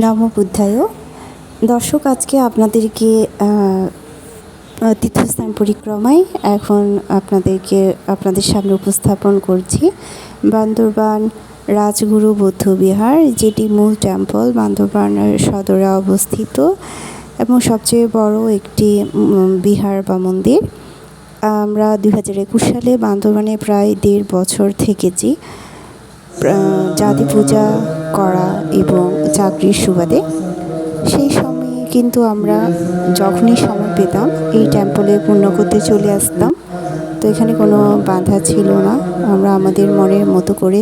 নমো বুদ্ধায়। দর্শক, আজকে আপনাদেরকে তীর্থস্থান পরিক্রমায় এখন আপনাদের সামনে উপস্থাপন করছি বান্দরবান রাজগুরু বৌদ্ধবিহার, যেটি মূল টেম্পল বান্দরবানের সদরে অবস্থিত এবং সবচেয়ে বড় একটি বিহার বা মন্দির। আমরা 2021 সালে বান্দরবানে প্রায় 1.5 বছর থেকেছি জাতি পূজা করা এবং চাকরির সুবাদে। সেই সময়ে কিন্তু আমরা যখনই সময় পেতাম এই টেম্পলে পূর্ণ করতে চলে আসতাম। তো এখানে কোনো বাধা ছিল না, আমরা আমাদের মনের মতো করে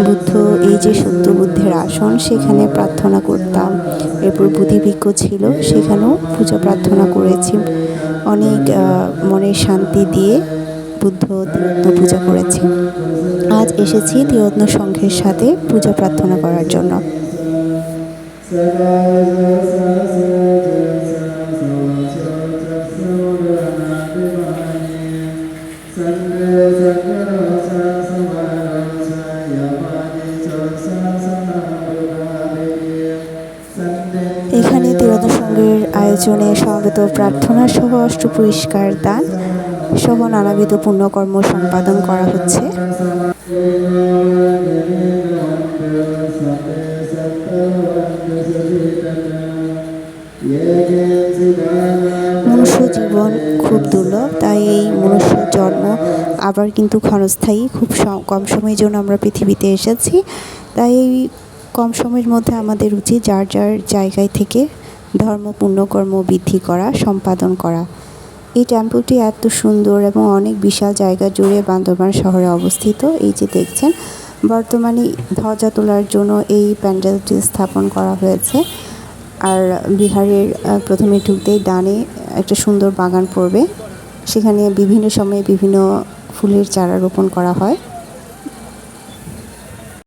বুদ্ধ, এই যে সত্য বুদ্ধের আসন, সেখানে প্রার্থনা করতাম। এরপর বুদ্ধিবৃক্ষ ছিল, সেখানেও পূজা প্রার্থনা করেছি। অনেক মনের শান্তি দিয়ে বুদ্ধ তীর্থ পূজা করেছি। আজ এসেছি তীর্থ সংঘের সাথে পূজা প্রার্থনা করার জন্য। এখানে তীর্থ সংঘের আয়োজনে সমবেত প্রার্থনা সহ অষ্টপরিষ্কার দান সহ নানাবিধ পুণ্যকর্ম সম্পাদন করা হচ্ছে। মনুষ্য জীবন খুব দুর্লভ, তাই এই মনুষ্য জন্ম আবার কিন্তু ক্ষণস্থায়ী। খুব কম সময়ের জন্য আমরা পৃথিবীতে এসেছি, তাই এই কম সময়ের মধ্যে আমাদের উচিত যার যার জায়গায় থেকে ধর্ম পুণ্যকর্ম বৃদ্ধি করা, সম্পাদন করা। এই টেম্পলটি এত সুন্দর এবং অনেক বিশাল জায়গা জুড়ে বান্দরবান শহরে অবস্থিত। এই যে দেখছেন, বর্তমানে ধ্বজা তোলার জন্য এই প্যান্ডেলটি স্থাপন করা হয়েছে। আর বিহারের প্রথমে ঢুকতেই ডানে একটা সুন্দর বাগান পড়বে, সেখানে বিভিন্ন সময়ে বিভিন্ন ফুলের চারা রোপণ করা হয়।